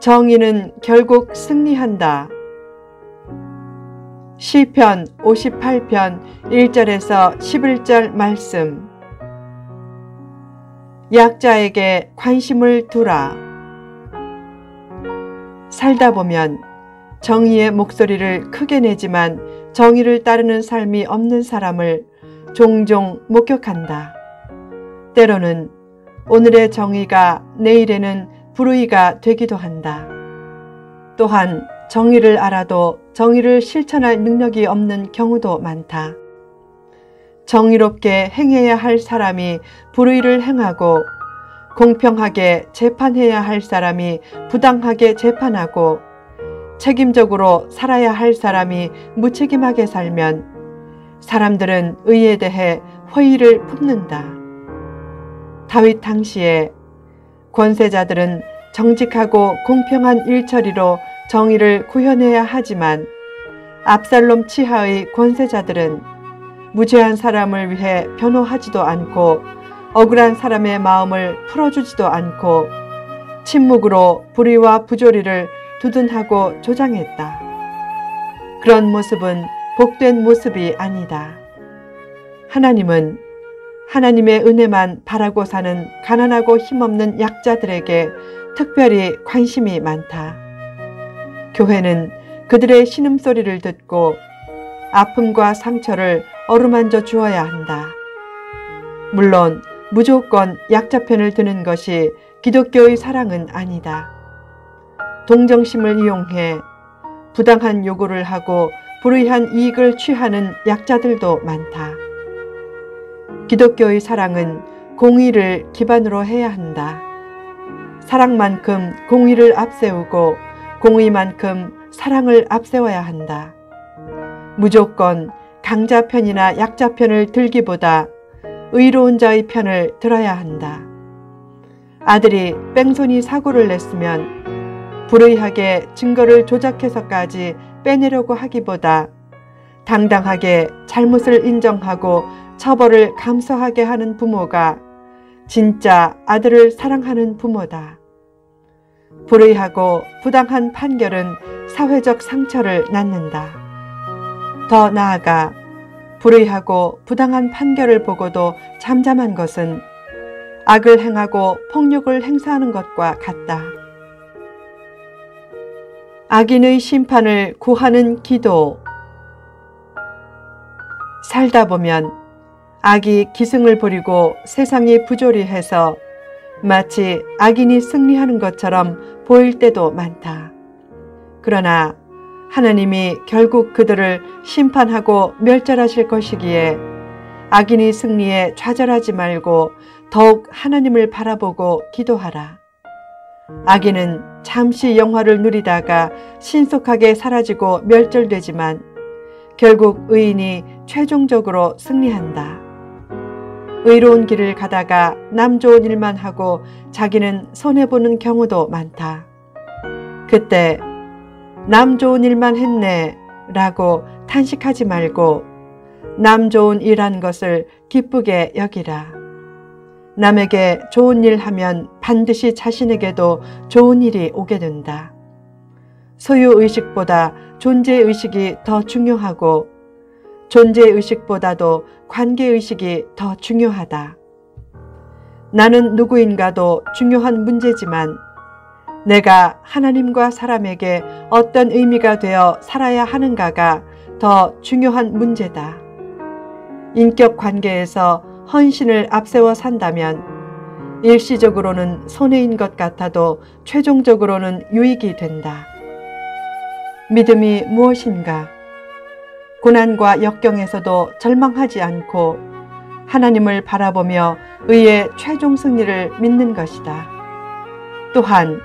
정의는 결국 승리한다. 시편 58편 1절에서 11절 말씀. 약자에게 관심을 두라. 살다 보면 정의의 목소리를 크게 내지만 정의를 따르는 삶이 없는 사람을 종종 목격한다. 때로는 오늘의 정의가 내일에는 불의가 되기도 한다. 또한 정의를 알아도 정의를 실천할 능력이 없는 경우도 많다. 정의롭게 행해야 할 사람이 불의를 행하고 공평하게 재판해야 할 사람이 부당하게 재판하고 책임적으로 살아야 할 사람이 무책임하게 살면 사람들은 의에 대해 회의를 품는다. 다윗 당시에 권세자들은 정직하고 공평한 일처리로 정의를 구현해야 하지만 압살롬 치하의 권세자들은 무죄한 사람을 위해 변호하지도 않고 억울한 사람의 마음을 풀어주지도 않고 침묵으로 불의와 부조리를 두둔하고 조장했다. 그런 모습은 복된 모습이 아니다. 하나님은 하나님의 은혜만 바라고 사는 가난하고 힘없는 약자들에게 특별히 관심이 많다. 교회는 그들의 신음소리를 듣고 아픔과 상처를 어루만져 주어야 한다. 물론 무조건 약자 편을 드는 것이 기독교의 사랑은 아니다. 동정심을 이용해 부당한 요구를 하고 불의한 이익을 취하는 약자들도 많다. 기독교의 사랑은 공의를 기반으로 해야 한다. 사랑만큼 공의를 앞세우고 공의만큼 사랑을 앞세워야 한다. 무조건 강자 편이나 약자 편을 들기보다 의로운 자의 편을 들어야 한다. 아들이 뺑소니 사고를 냈으면 불의하게 증거를 조작해서까지 빼내려고 하기보다 당당하게 잘못을 인정하고 처벌을 감수하게 하는 부모가 진짜 아들을 사랑하는 부모다. 불의하고 부당한 판결은 사회적 상처를 낳는다. 더 나아가 불의하고 부당한 판결을 보고도 잠잠한 것은 악을 행하고 폭력을 행사하는 것과 같다. 악인의 심판을 구하는 기도. 살다 보면 악이 기승을 부리고 세상이 부조리해서 마치 악인이 승리하는 것처럼 보일 때도 많다. 그러나 하나님이 결국 그들을 심판하고 멸절하실 것이기에 악인이 승리에 좌절하지 말고 더욱 하나님을 바라보고 기도하라. 악인은 잠시 영화를 누리다가 신속하게 사라지고 멸절되지만 결국 의인이 최종적으로 승리한다. 의로운 길을 가다가 남 좋은 일만 하고 자기는 손해보는 경우도 많다. 그때 남 좋은 일만 했네 라고 탄식하지 말고 남 좋은 일한 것을 기쁘게 여기라. 남에게 좋은 일 하면 반드시 자신에게도 좋은 일이 오게 된다. 소유의식보다 존재의식이 더 중요하고 존재의식보다도 관계의식이 더 중요하다. 나는 누구인가도 중요한 문제지만 내가 하나님과 사람에게 어떤 의미가 되어 살아야 하는가가 더 중요한 문제다. 인격 관계에서 헌신을 앞세워 산다면 일시적으로는 손해인 것 같아도 최종적으로는 유익이 된다. 믿음이 무엇인가? 고난과 역경에서도 절망하지 않고 하나님을 바라보며 의의 최종 승리를 믿는 것이다. 또한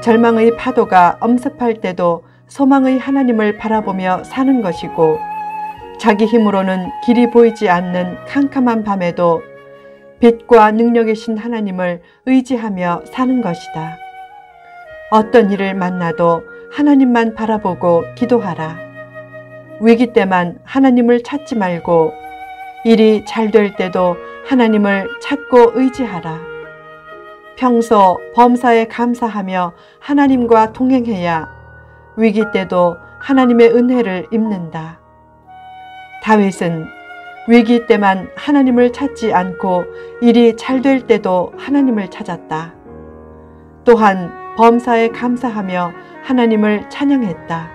절망의 파도가 엄습할 때도 소망의 하나님을 바라보며 사는 것이고 자기 힘으로는 길이 보이지 않는 캄캄한 밤에도 빛과 능력이신 하나님을 의지하며 사는 것이다. 어떤 일을 만나도 하나님만 바라보고 기도하라. 위기 때만 하나님을 찾지 말고 일이 잘 될 때도 하나님을 찾고 의지하라. 평소 범사에 감사하며 하나님과 동행해야 위기 때도 하나님의 은혜를 입는다. 다윗은 위기 때만 하나님을 찾지 않고 일이 잘 될 때도 하나님을 찾았다. 또한 범사에 감사하며 하나님을 찬양했다.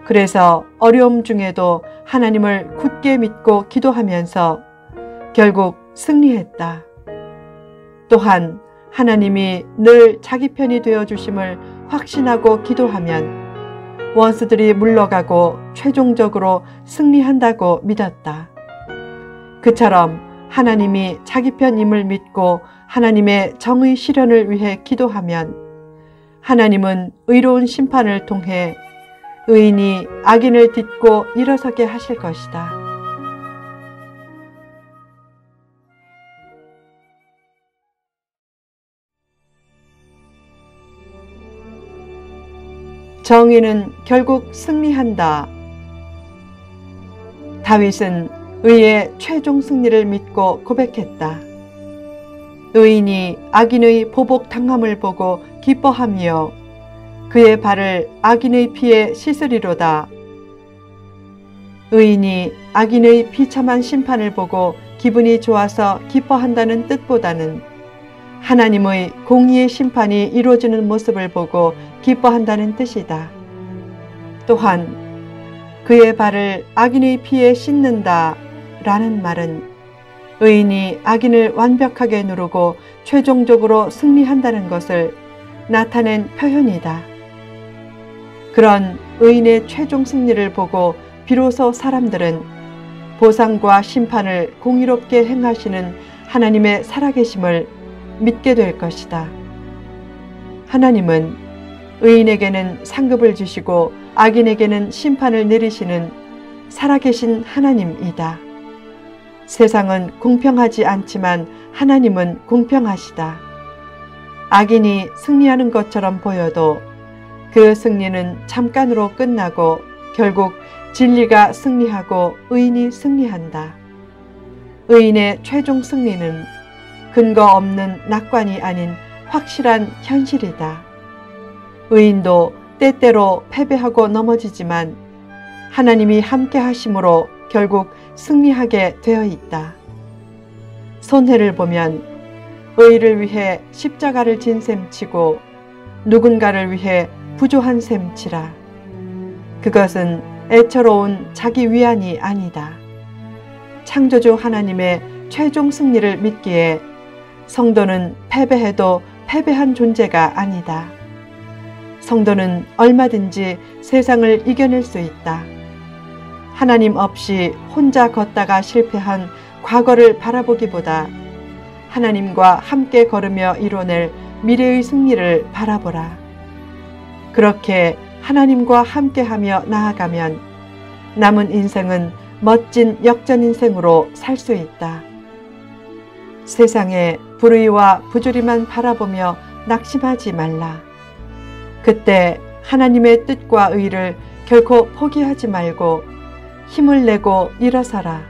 그래서 어려움 중에도 하나님을 굳게 믿고 기도하면서 결국 승리했다. 또한 하나님이 늘 자기 편이 되어주심을 확신하고 기도하면 원수들이 물러가고 최종적으로 승리한다고 믿었다. 그처럼 하나님이 자기 편임을 믿고 하나님의 정의 실현을 위해 기도하면 하나님은 의로운 심판을 통해 의인이 악인을 딛고 일어서게 하실 것이다. 정의는 결국 승리한다. 다윗은 의의 최종 승리를 믿고 고백했다. 의인이 악인의 보복 당함을 보고 기뻐하며 그의 발을 악인의 피에 씻으리로다. 의인이 악인의 비참한 심판을 보고 기분이 좋아서 기뻐한다는 뜻보다는 하나님의 공의의 심판이 이루어지는 모습을 보고 기뻐한다는 뜻이다. 또한 그의 발을 악인의 피에 씻는다 라는 말은 의인이 악인을 완벽하게 누르고 최종적으로 승리한다는 것을 나타낸 표현이다. 그런 의인의 최종 승리를 보고 비로소 사람들은 보상과 심판을 공의롭게 행하시는 하나님의 살아계심을 믿게 될 것이다. 하나님은 의인에게는 상급을 주시고 악인에게는 심판을 내리시는 살아계신 하나님이다. 세상은 공평하지 않지만 하나님은 공평하시다. 악인이 승리하는 것처럼 보여도 그 승리는 잠깐으로 끝나고 결국 진리가 승리하고 의인이 승리한다. 의인의 최종 승리는 근거 없는 낙관이 아닌 확실한 현실이다. 의인도 때때로 패배하고 넘어지지만 하나님이 함께 하심으로 결국 승리하게 되어 있다. 손해를 보면 의를 위해 십자가를 진 셈치고 누군가를 위해 부조한 셈치라. 그것은 애처로운 자기 위안이 아니다. 창조주 하나님의 최종 승리를 믿기에 성도는 패배해도 패배한 존재가 아니다. 성도는 얼마든지 세상을 이겨낼 수 있다. 하나님 없이 혼자 걷다가 실패한 과거를 바라보기보다 하나님과 함께 걸으며 이뤄낼 미래의 승리를 바라보라. 그렇게 하나님과 함께하며 나아가면 남은 인생은 멋진 역전 인생으로 살 수 있다. 세상의 불의와 부조리만 바라보며 낙심하지 말라. 그때 하나님의 뜻과 의를 결코 포기하지 말고 힘을 내고 일어서라.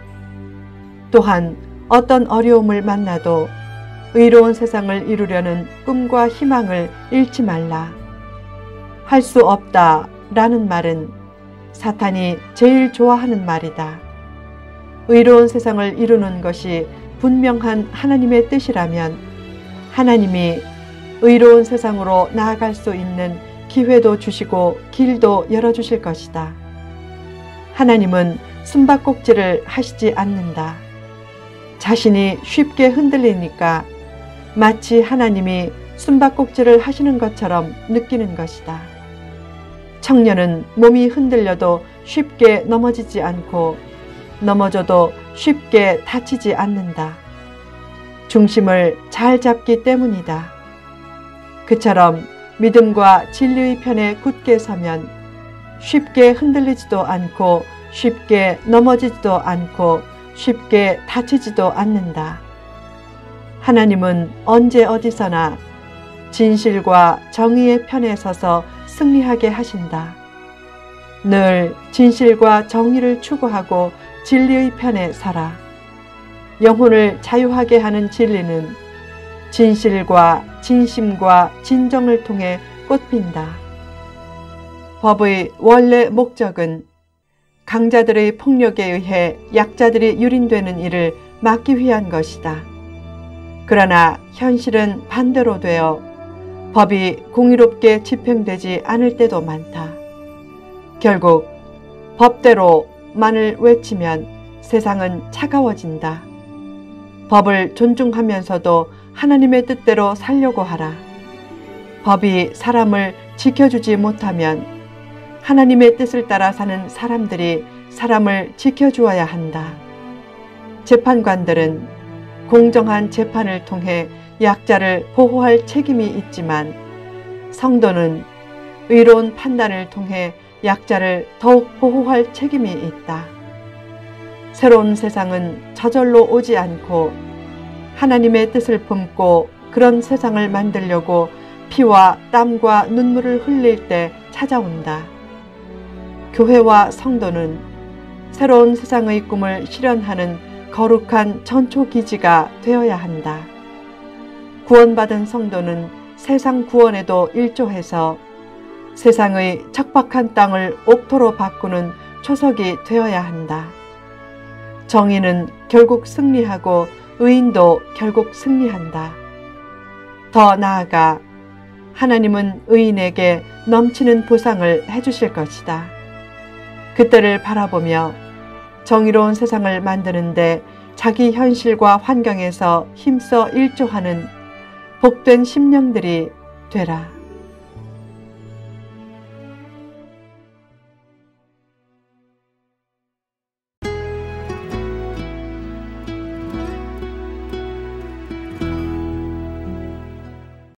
또한 어떤 어려움을 만나도 의로운 세상을 이루려는 꿈과 희망을 잃지 말라. 할 수 없다 라는 말은 사탄이 제일 좋아하는 말이다. 의로운 세상을 이루는 것이 분명한 하나님의 뜻이라면 하나님이 의로운 세상으로 나아갈 수 있는 기회도 주시고 길도 열어주실 것이다. 하나님은 숨바꼭질을 하시지 않는다. 자신이 쉽게 흔들리니까 마치 하나님이 숨바꼭질을 하시는 것처럼 느끼는 것이다. 청년은 몸이 흔들려도 쉽게 넘어지지 않고 넘어져도 쉽게 다치지 않는다. 중심을 잘 잡기 때문이다. 그처럼 믿음과 진리의 편에 굳게 서면 쉽게 흔들리지도 않고 쉽게 넘어지지도 않고 쉽게 다치지도 않는다. 하나님은 언제 어디서나 진실과 정의의 편에 서서 승리하게 하신다. 늘 진실과 정의를 추구하고 진리의 편에 서라. 영혼을 자유하게 하는 진리는 진실과 진심과 진정을 통해 꽃핀다. 법의 원래 목적은 강자들의 폭력에 의해 약자들이 유린되는 일을 막기 위한 것이다. 그러나 현실은 반대로 되어 법이 공의롭게 집행되지 않을 때도 많다. 결국 법대로만을 외치면 세상은 차가워진다. 법을 존중하면서도 하나님의 뜻대로 살려고 하라. 법이 사람을 지켜주지 못하면 하나님의 뜻을 따라 사는 사람들이 사람을 지켜주어야 한다. 재판관들은 공정한 재판을 통해 약자를 보호할 책임이 있지만 성도는 의로운 판단을 통해 약자를 더욱 보호할 책임이 있다. 새로운 세상은 저절로 오지 않고 하나님의 뜻을 품고 그런 세상을 만들려고 피와 땀과 눈물을 흘릴 때 찾아온다. 교회와 성도는 새로운 세상의 꿈을 실현하는 거룩한 전초기지가 되어야 한다. 구원받은 성도는 세상 구원에도 일조해서 세상의 척박한 땅을 옥토로 바꾸는 초석이 되어야 한다. 정의는 결국 승리하고 의인도 결국 승리한다. 더 나아가 하나님은 의인에게 넘치는 보상을 해주실 것이다. 그때를 바라보며 정의로운 세상을 만드는데 자기 현실과 환경에서 힘써 일조하는 복된 심령들이 되라.